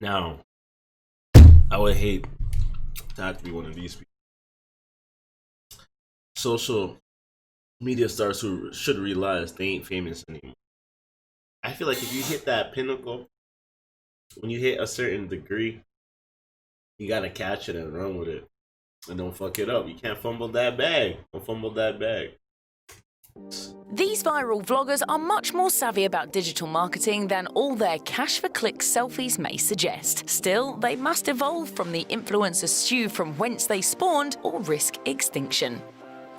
Now, I would hate to have to be one of these people. Social media stars who should realize they ain't famous anymore. I feel like if you hit that pinnacle, when you hit a certain degree, you gotta catch it and run with it. And don't fuck it up. You can't fumble that bag. Don't fumble that bag. These viral vloggers are much more savvy about digital marketing than all their cash-for-click selfies may suggest. Still, they must evolve from the influencer stew from whence they spawned or risk extinction.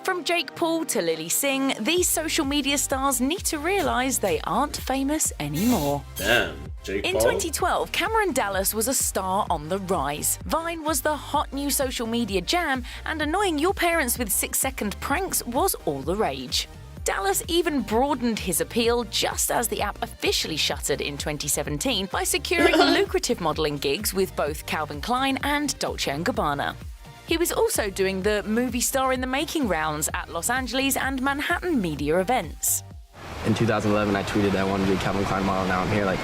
From Jake Paul to Lily Singh, these social media stars need to realise they aren't famous anymore. Damn, Jake Paul? In 2012, Cameron Dallas was a star on the rise. Vine was the hot new social media jam, and annoying your parents with 6-second pranks was all the rage. Dallas even broadened his appeal just as the app officially shuttered in 2017 by securing lucrative modelling gigs with both Calvin Klein and Dolce & Gabbana. He was also doing the movie star in the making rounds at Los Angeles and Manhattan media events. In 2011, I tweeted that I wanted to be a Calvin Klein model. Now I'm here like,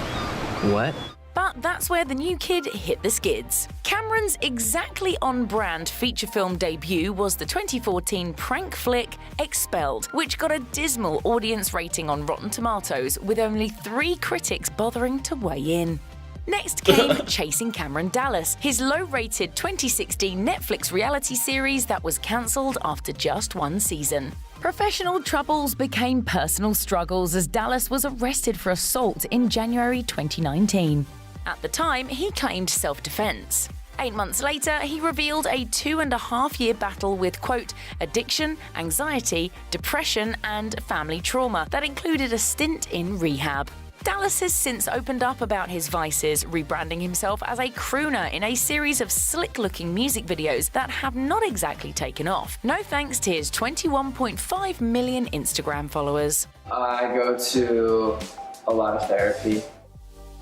what? But that's where the new kid hit the skids. Cameron's exactly on-brand feature film debut was the 2014 prank flick Expelled, which got a dismal audience rating on Rotten Tomatoes, with only 3 critics bothering to weigh in. Next came Chasing Cameron Dallas, his low-rated 2016 Netflix reality series that was cancelled after just 1 season. Professional troubles became personal struggles as Dallas was arrested for assault in January 2019. At the time, he claimed self-defense. 8 months later, he revealed a 2.5-year battle with, quote, addiction, anxiety, depression, and family trauma that included a stint in rehab. Dallas has since opened up about his vices, rebranding himself as a crooner in a series of slick-looking music videos that have not exactly taken off, no thanks to his 21.5 million Instagram followers. I go to a lot of therapy.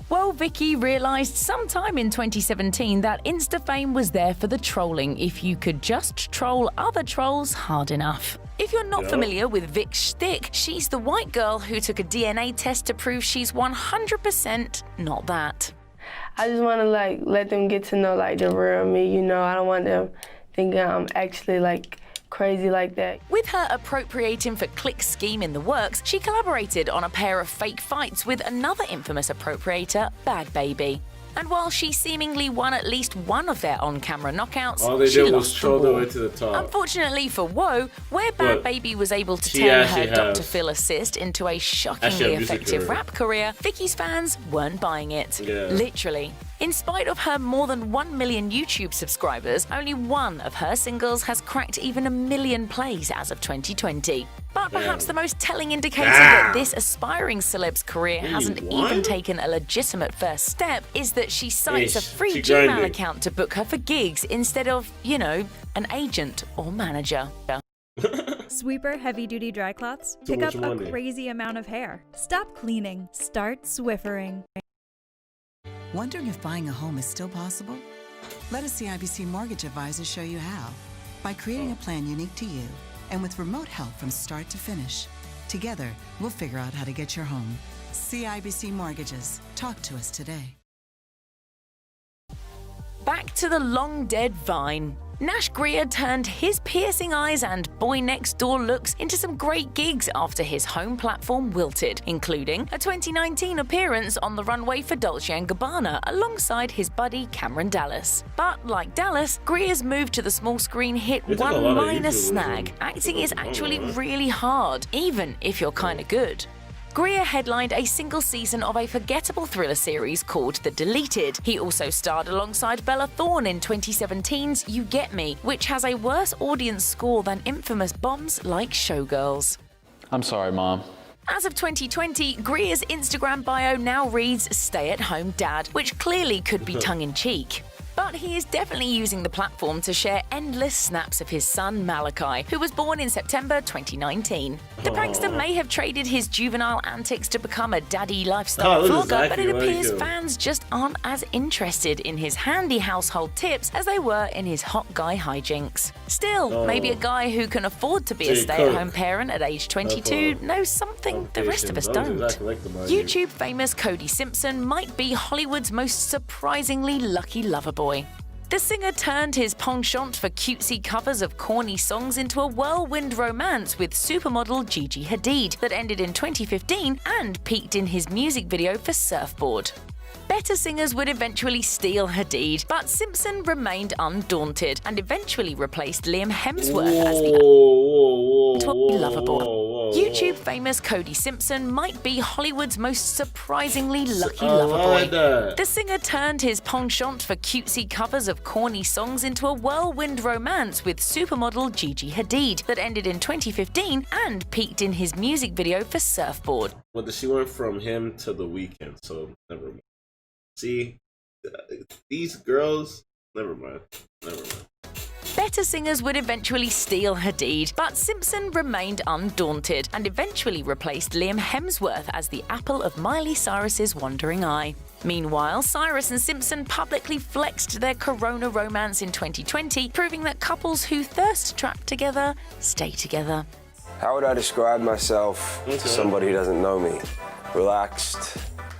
Well, Vicky realised sometime in 2017 that Insta fame was there for the trolling if you could just troll other trolls hard enough. If you're not familiar with Vic's shtick, she's the white girl who took a DNA test to prove she's 100% not that. I just want to let them get to know the real me, you know. I don't want them thinking I'm actually crazy like that. With her appropriating for click scheme in the works, she collaborated on a pair of fake fights with another infamous appropriator, Bad Baby. And while she seemingly won at least one of their on-camera knockouts, all they she did was lost troll the their war. way to the top. Unfortunately for WOAH, where Bad Baby was able to turn her Dr. Phil assist into a shockingly effective rap career, Vicky's fans weren't buying it. Literally. In spite of her more than 1 million YouTube subscribers, only one of her singles has cracked even 1 million plays as of 2020. But perhaps the most telling indicator that this aspiring celeb's career hasn't even taken a legitimate first step is that she cites a free Gmail account to book her for gigs instead of, you know, an agent or manager. Sweeper heavy-duty dry cloths pick up a crazy amount of hair. Stop cleaning. Start Swiffering. Wondering if buying a home is still possible? Let a CIBC mortgage advisor show you how. By creating a plan unique to you and with remote help from start to finish. Together, we'll figure out how to get your home. CIBC Mortgages. Talk to us today. Back to the long-dead Vine. Nash Grier turned his piercing eyes and boy next door looks into some great gigs after his home platform wilted, including a 2019 appearance on the runway for Dolce & Gabbana alongside his buddy Cameron Dallas. But like Dallas, Grier's move to the small screen hit one minor snag. Acting is actually really hard, even if you're kinda good. Grier headlined a single season of a forgettable thriller series called The Deleted. He also starred alongside Bella Thorne in 2017's You Get Me, which has a worse audience score than infamous bombs like Showgirls. I'm sorry, Mom. As of 2020, Grier's Instagram bio now reads "Stay-at-home dad," which clearly could be tongue-in-cheek. But he is definitely using the platform to share endless snaps of his son Malachi, who was born in September 2019. The prankster may have traded his juvenile antics to become a daddy lifestyle vlogger, but it appears fans just aren't as interested in his handy household tips as they were in his hot guy hijinks. Still, maybe a guy who can afford to be a stay-at-home parent at age 22 knows something the rest of us don't. YouTube famous Cody Simpson might be Hollywood's most surprisingly lucky lover boy. The singer turned his penchant for cutesy covers of corny songs into a whirlwind romance with supermodel Gigi Hadid that ended in 2015 and peaked in his music video for Surfboard. Better singers would eventually steal Hadid, but Simpson remained undaunted and eventually replaced Liam Hemsworth as the lover boy. YouTube famous Cody Simpson might be Hollywood's most surprisingly lucky lover boy. The singer turned his penchant for cutesy covers of corny songs into a whirlwind romance with supermodel Gigi Hadid that ended in 2015 and peaked in his music video for Surfboard. Well, she went from him to The Weeknd, so never mind. See, these girls, never mind. Better singers would eventually steal Hadid, but Simpson remained undaunted and eventually replaced Liam Hemsworth as the apple of Miley Cyrus's wandering eye. Meanwhile, Cyrus and Simpson publicly flexed their corona romance in 2020, proving that couples who thirst trap together stay together. How would I describe myself to somebody who doesn't know me? Relaxed,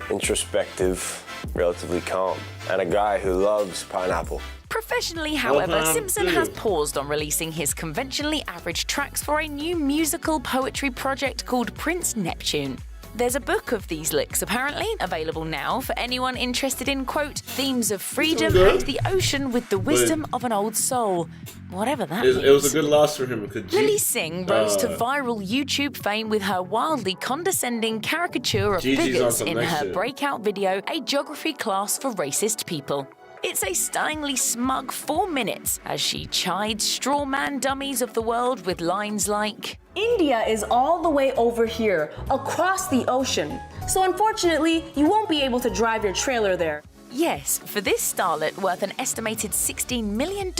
introspective, relatively calm, and a guy who loves pineapple. Professionally, however, Simpson has paused on releasing his conventionally average tracks for a new musical poetry project called Prince Neptune. There's a book of these licks, apparently, available now for anyone interested in, quote, themes of freedom and the ocean with the wisdom of an old soul. Whatever that means. It was a good loss for him. Lily Singh rose to viral YouTube fame with her wildly condescending caricature of bigots in her breakout video, A Geography Class for Racist People. It's a stunningly smug 4 minutes as she chides straw man dummies of the world with lines like, India is all the way over here, across the ocean. So unfortunately, you won't be able to drive your trailer there. Yes, for this starlet worth an estimated $16 million,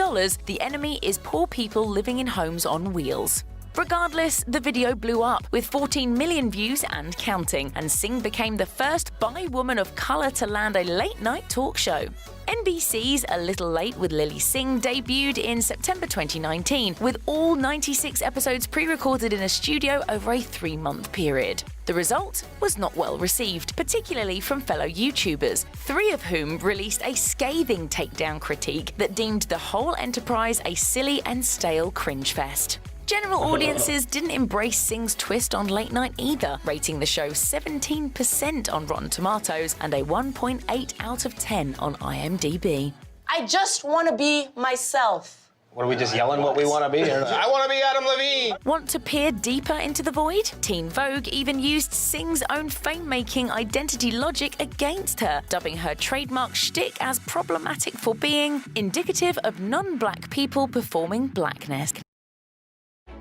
the enemy is poor people living in homes on wheels. Regardless, the video blew up with 14 million views and counting, and Singh became the first bi-woman of color to land a late-night talk show. NBC's A Little Late with Lily Singh debuted in September 2019, with all 96 episodes pre-recorded in a studio over a 3-month period. The result was not well received, particularly from fellow YouTubers, 3 of whom released a scathing takedown critique that deemed the whole enterprise a silly and stale cringe fest. General audiences didn't embrace Singh's twist on late night either, rating the show 17% on Rotten Tomatoes and a 1.8 out of 10 on IMDb. I just want to be myself. What are we just yelling what we want to be? I want to be Adam Levine! Want to peer deeper into the void? Teen Vogue even used Singh's own fame-making identity logic against her, dubbing her trademark shtick as problematic for being indicative of non-black people performing blackness.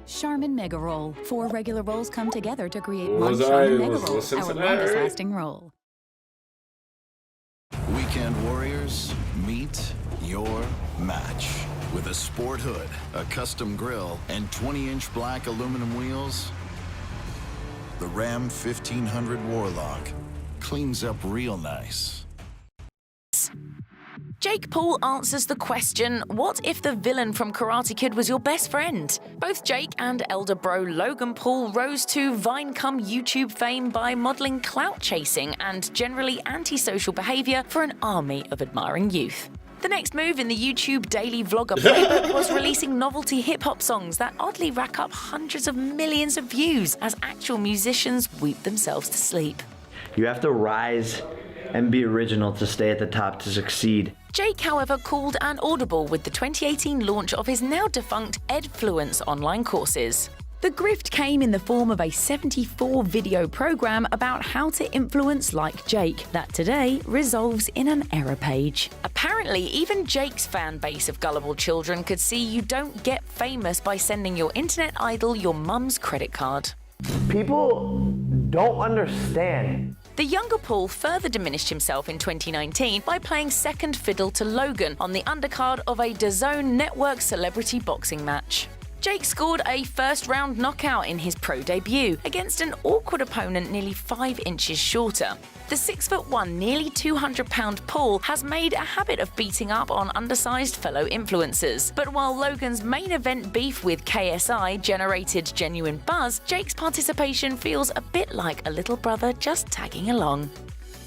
Charmin Mega Roll. 4 regular rolls come together to create one Charmin Mega Roll, our longest-lasting roll. Weekend Warriors, meet your match. With a sport hood, a custom grille, and 20-inch black aluminum wheels, the Ram 1500 Warlock cleans up real nice. Jake Paul answers the question, what if the villain from Karate Kid was your best friend? Both Jake and elder bro Logan Paul rose to Vine-cum-YouTube fame by modeling clout chasing and generally antisocial behavior for an army of admiring youth. The next move in the YouTube daily vlogger playbook was releasing novelty hip-hop songs that oddly rack up hundreds of millions of views as actual musicians weep themselves to sleep. You have to rise and be original to stay at the top to succeed. Jake, however, called an audible with the 2018 launch of his now-defunct Edfluence online courses. The grift came in the form of a 74-video program about how to influence like Jake that today resolves in an error page. Apparently, even Jake's fan base of gullible children could see you don't get famous by sending your internet idol your mum's credit card. People don't understand The younger Paul further diminished himself in 2019 by playing second fiddle to Logan on the undercard of a DAZN network celebrity boxing match. Jake scored a first-round knockout in his pro debut against an awkward opponent nearly 5 inches shorter. The 6'1", nearly 200-pound Paul has made a habit of beating up on undersized fellow influencers. But while Logan's main event beef with KSI generated genuine buzz, Jake's participation feels a bit like a little brother just tagging along.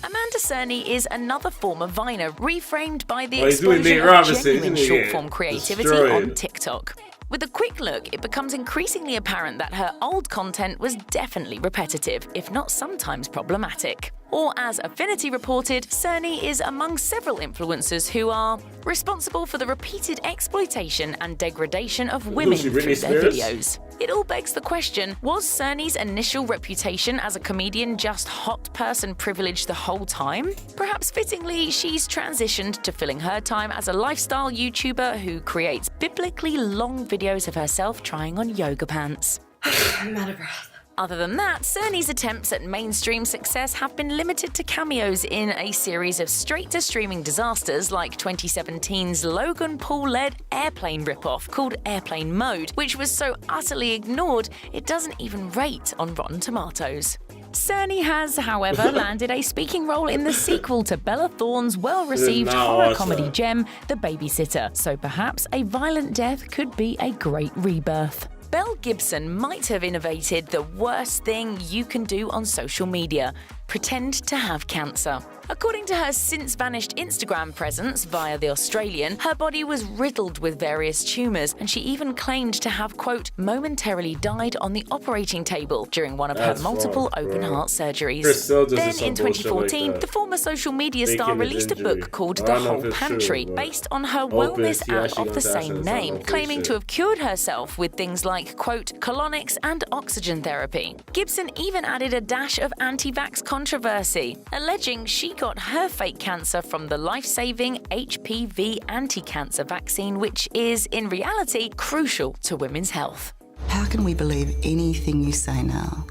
Amanda Cerny is another former Viner, reframed by the explosion of genuine short-form creativity on TikTok. With a quick look, it becomes increasingly apparent that her old content was definitely repetitive, if not sometimes problematic. Or as Affinity reported, Cerny is among several influencers who are responsible for the repeated exploitation and degradation of women through their videos. It all begs the question, was Cerny's initial reputation as a comedian just hot person privilege the whole time? Perhaps fittingly, she's transitioned to filling her time as a lifestyle YouTuber who creates biblically long videos of herself trying on yoga pants. I'm out of breath. Other than that, Cerny's attempts at mainstream success have been limited to cameos in a series of straight-to-streaming disasters like 2017's Logan Paul-led Airplane ripoff called Airplane Mode, which was so utterly ignored it doesn't even rate on Rotten Tomatoes. Cerny has, however, landed a speaking role in the sequel to Bella Thorne's well-received horror comedy gem, The Babysitter, so perhaps a violent death could be a great rebirth. Belle Gibson might have innovated the worst thing you can do on social media: pretend to have cancer. According to her since-vanished Instagram presence via The Australian, her body was riddled with various tumours, and she even claimed to have, quote, momentarily died on the operating table during one of her multiple open-heart surgeries. Then, in 2014, the former social media star released a book called The Whole Pantry, based on her wellness app of the same name, claiming to have cured herself with things like, quote, colonics and oxygen therapy. Gibson even added a dash of anti-vax controversy, alleging she got her fake cancer from the life-saving HPV anti-cancer vaccine, which is, in reality, crucial to women's health. How can we believe anything you say now?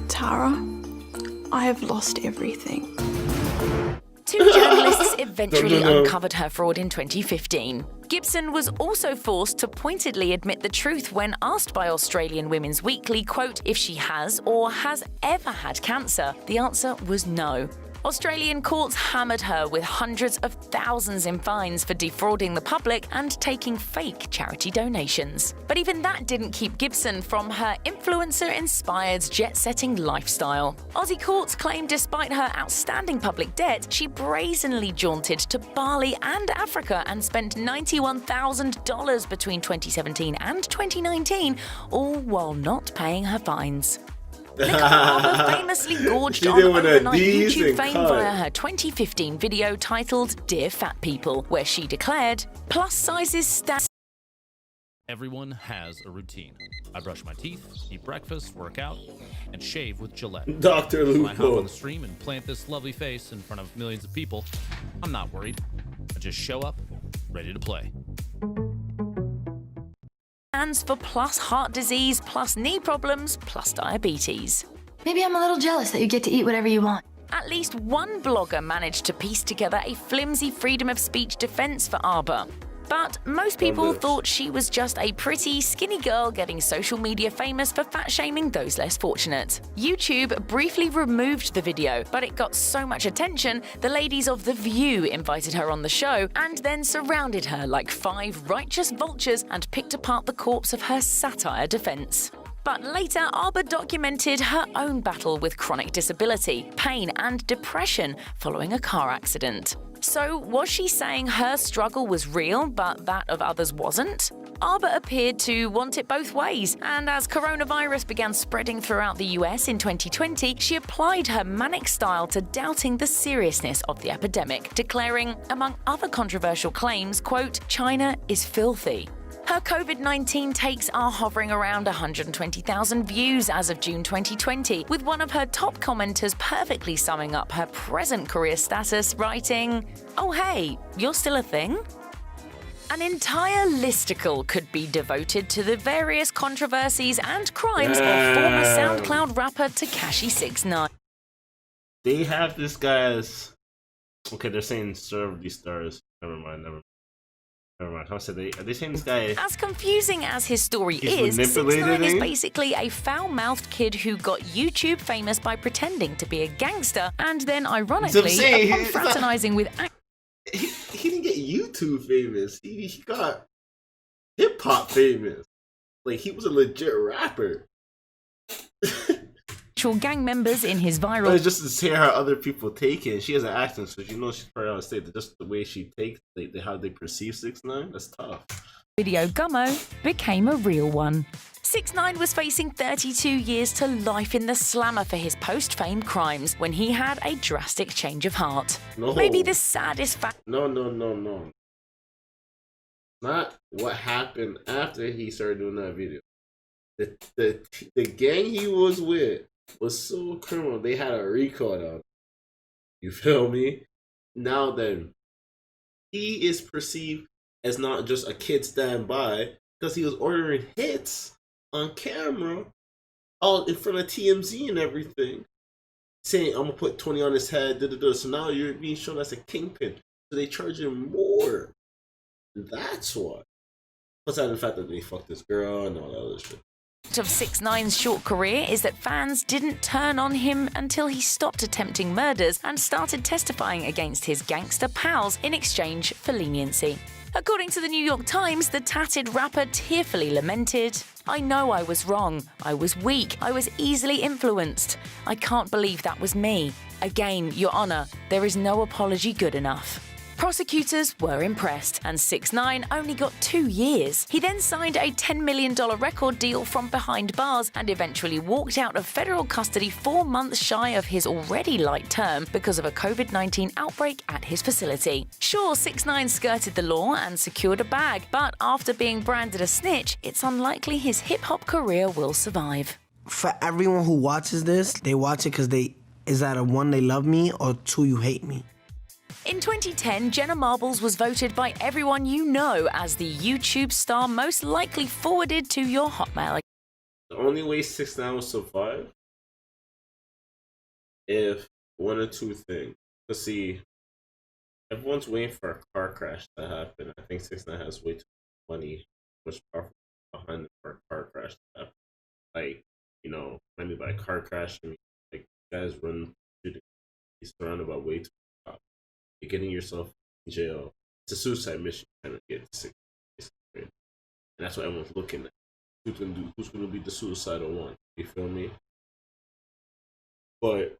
Tara, I have lost everything. 2 journalists eventually uncovered her fraud in 2015. Gibson was also forced to pointedly admit the truth when asked by Australian Women's Weekly, quote, if she has or has ever had cancer. The answer was no. Australian courts hammered her with hundreds of thousands in fines for defrauding the public and taking fake charity donations. But even that didn't keep Gibson from her influencer-inspired jet-setting lifestyle. Aussie courts claim despite her outstanding public debt, she brazenly jaunted to Bali and Africa and spent $91,000 between 2017 and 2019, all while not paying her fines. NICOLE ARBOUR famously gorged on overnight YouTube fame via her 2015 video titled Dear Fat People, where she declared, plus sizes stand. Everyone has a routine. I brush my teeth, eat breakfast, work out, and shave with Gillette. Dr. Lupo. When I hop on the stream and plant this lovely face in front of millions of people, I'm not worried. I just show up, ready to play. Stands for plus heart disease, plus knee problems, plus diabetes. Maybe I'm a little jealous that you get to eat whatever you want. At least one blogger managed to piece together a flimsy freedom of speech defense for ARBOUR. But most people thought she was just a pretty, skinny girl getting social media famous for fat-shaming those less fortunate. YouTube briefly removed the video, but it got so much attention, the ladies of The View invited her on the show and then surrounded her like 5 righteous vultures and picked apart the corpse of her satire defense. But later, ARBOUR documented her own battle with chronic disability, pain, and depression following a car accident. So, was she saying her struggle was real, but that of others wasn't? ARBOUR appeared to want it both ways, and as coronavirus began spreading throughout the US in 2020, she applied her manic style to doubting the seriousness of the epidemic, declaring, among other controversial claims, quote, China is filthy. Her COVID-19 takes are hovering around 120,000 views as of June 2020, with one of her top commenters perfectly summing up her present career status, writing, "Oh hey, you're still a thing?" An entire listicle could be devoted to the various controversies and crimes of former SoundCloud rapper Tekashi 6ix9ine. They have this guy as okay. They're saying serve these stars. Never mind. How said they? Are they saying this guy? As confusing as his story is, 6ix9ine is basically a foul-mouthed kid who got YouTube famous by pretending to be a gangster and then, ironically, upon fraternizing with. He didn't get YouTube famous. He got hip hop famous. Like he was a legit rapper. Gang members in his viral. It's just to hear how other people take it. She has an accent, so you know she's probably on stage. Just the way she takes, how they perceive 6ix9ine. That's tough. Video Gummo became a real one. 6ix9ine was facing 32 years to life in the slammer for his post-fame crimes when he had a drastic change of heart. No. Maybe the saddest fact. No. Not what happened after he started doing that video. The gang he was with was so criminal. They had a recall on him. You feel me? Now then, he is perceived as not just a kid standby because he was ordering hits on camera, all in front of TMZ and everything, saying, I'm gonna put 20 on his head, So now you're being shown as a kingpin. So they charge him more. That's why. Plus, the fact that they fucked this girl and all that other shit. Of 6ix9ine's short career is that fans didn't turn on him until he stopped attempting murders and started testifying against his gangster pals in exchange for leniency. According to the New York Times, the tatted rapper tearfully lamented, "I know I was wrong. I was weak. I was easily influenced. I can't believe that was me. Again, Your Honor, there is no apology good enough." Prosecutors were impressed, and 6ix9ine only got 2 years. He then signed a $10 million record deal from behind bars and eventually walked out of federal custody 4 months shy of his already light term because of a COVID-19 outbreak at his facility. Sure, 6ix9ine skirted the law and secured a bag, but after being branded a snitch, it's unlikely his hip-hop career will survive. For everyone who watches this, they watch it because is either one, they love me, or two, you hate me. In 2010, Jenna Marbles was voted by everyone you know as the YouTube star most likely forwarded to your Hotmail. The only way 6ix9ine will survive if one or two things. Let's see, everyone's waiting for a car crash to happen. I think 6ix9ine has way too much money, much power behind it for a car crash to happen. Like, you know, I mean by car crash, I mean like guys run through the, he's surrounded by way too much. You're getting yourself in jail. It's a suicide mission trying to get sick. And that's what everyone's looking at. Who's gonna be the suicidal one? You feel me? But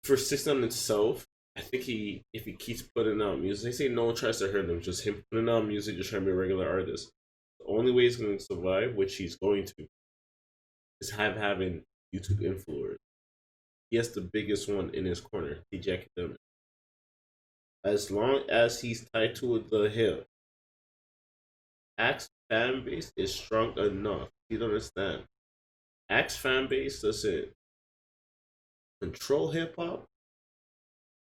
for 6ix9ine himself, I think if he keeps putting out music, they say no one tries to hurt him, just him putting out music, just trying to be a regular artist. The only way he's gonna survive, which he's going to, is having YouTube influencers. He has the biggest one in his corner, DJ Academic. As long as he's tied to the hip, Axe fan base is strong enough. You don't understand. Axe fan base doesn't control hip hop.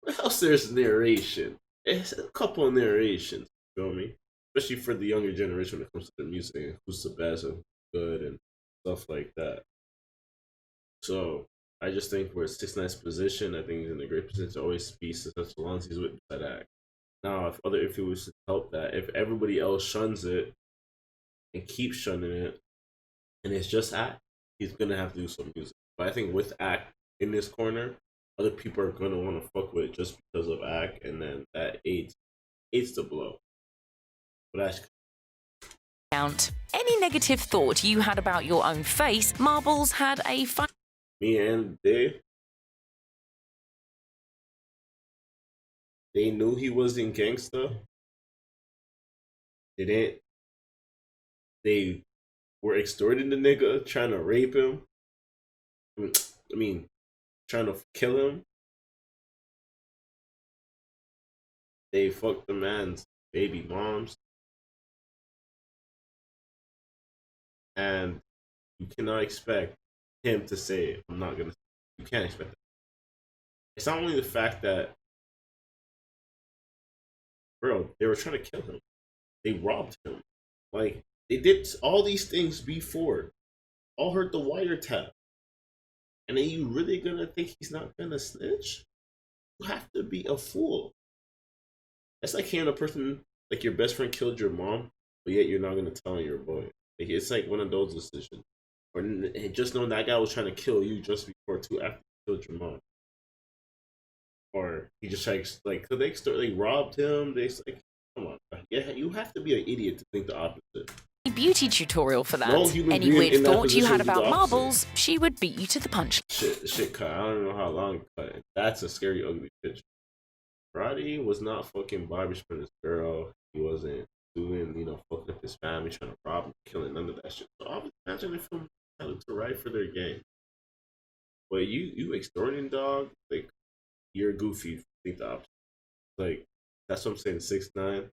What else? There's narration. It's a couple of narrations. You feel me? Especially for the younger generation when it comes to the music and who's the best and good and stuff like that. So I just think where 6ix9ine's position, I think he's in a great position to always be successful as long as he's with that act. Now, if other influences help that, if everybody else shuns it and keeps shunning it, and it's just act, he's gonna have to do some music. But I think with act in this corner, other people are gonna want to fuck with it just because of act, and then that aids the blow. But that's count. Any negative thought you had about your own face, Marbles had a fun. Me and they knew he wasn't gangsta. They were extorting the nigga, trying to rape him. I mean, trying to kill him. They fucked the man's baby moms. And you cannot expect him to say, I'm not gonna. You can't expect that. It's not only the fact that, bro, they were trying to kill him. They robbed him. Like, they did all these things before. All heard the wiretap. And then you really gonna think he's not gonna snitch? You have to be a fool. That's like hearing a person, like your best friend killed your mom, but yet you're not gonna tell on your boy. Like, it's like one of those decisions. Or just knowing that guy was trying to kill you just before after he killed your mom. Or he just like they robbed him. They like, come on, yeah, you have to be an idiot to think the opposite. Beauty tutorial for that. No human Any being weird in that thought you had position about is the opposite. marbles, she would beat you to the punch. Shit cut. I don't know how long it cut. That's a scary, ugly picture. Roddy was not fucking Bobby Sprinter's girl. He wasn't doing, fucking up his family, trying to rob him, killing, none of that shit. So I was imagining if him to right for their game. But you extorting, dog, like, you're goofy. Think the opposite. Like, that's what I'm saying. 6ix9ine.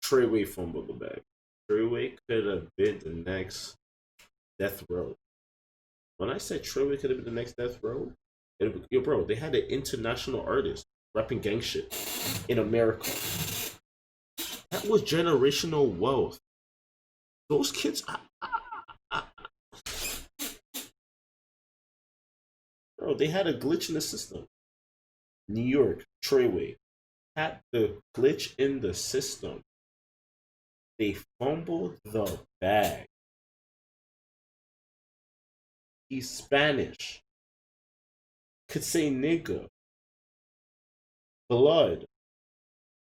Treyway fumbled the bag. Treyway could have been the next Death Row. When I said Treyway could have been the next Death Row, yo, bro, they had an international artist rapping gang shit in America. That was generational wealth. Those kids, bro, they had a glitch in the system. New York, Treyway had the glitch in the system. They fumbled the bag. He's Spanish. Could say nigga, blood,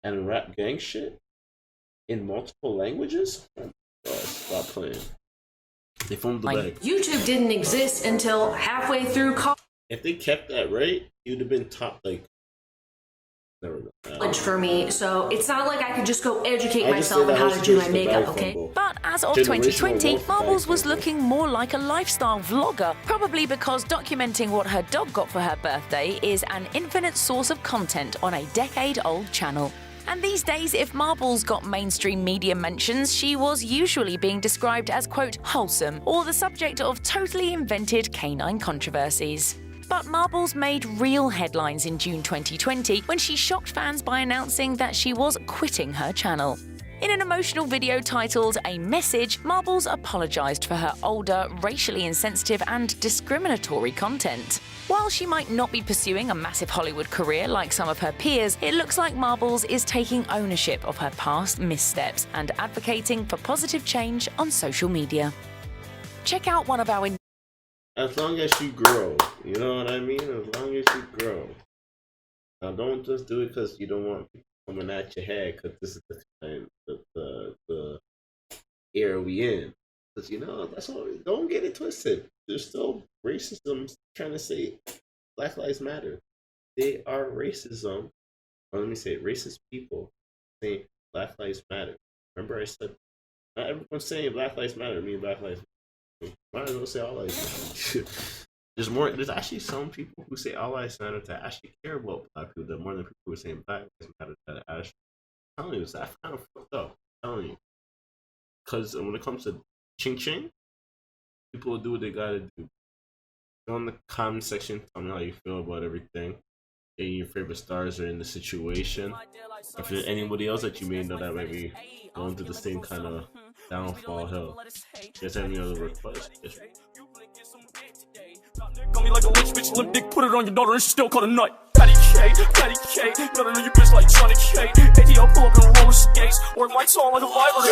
and rap gang shit in multiple languages? Oh my God, stop playing. They fumbled the bag. YouTube didn't exist until halfway through college. If they kept that right, he would have been top, like, never know. For me, so it's not like I could just go educate myself on how to do my makeup, okay? But as of 2020, Marbles was looking more like a lifestyle vlogger, probably because documenting what her dog got for her birthday is an infinite source of content on a decade-old channel. And these days, if Marbles got mainstream media mentions, she was usually being described as, quote, wholesome, or the subject of totally invented canine controversies. But Marbles made real headlines in June 2020 when she shocked fans by announcing that she was quitting her channel. In an emotional video titled A Message, Marbles apologized for her older, racially insensitive and discriminatory content. While she might not be pursuing a massive Hollywood career like some of her peers, it looks like Marbles is taking ownership of her past missteps and advocating for positive change on social media. Check out one of our as long as you grow, you know what I mean? As long as you grow. Now, don't just do it because you don't want people coming at your head, because this is the time, the era we in. Because, that's all. Don't get it twisted. There's still racism trying to say Black Lives Matter. They are racism. Or let me say it, racist people saying Black Lives Matter. Remember I said, not everyone's saying Black Lives Matter, mean Black Lives Matter. Might as well say all lives matter. There's actually some people who say all lives matter that actually care about Black people. That more than people who are saying Black lives matter that actually. I'm telling you, that's kind of fucked up. I'm telling you, because when it comes to ching ching, people will do what they gotta do. Go in the comment section, tell me how you feel about everything. Any your favorite stars are in the situation. If there's anybody else that you may know that might be going through the same kind of downfall hell. Just any other request. Got me like a rich bitch, limp dick, put it on your daughter and she still caught a nut. Patty K, gotta know your bitch like Johnny K. ATL pull up in roller skates, or lights on like a library.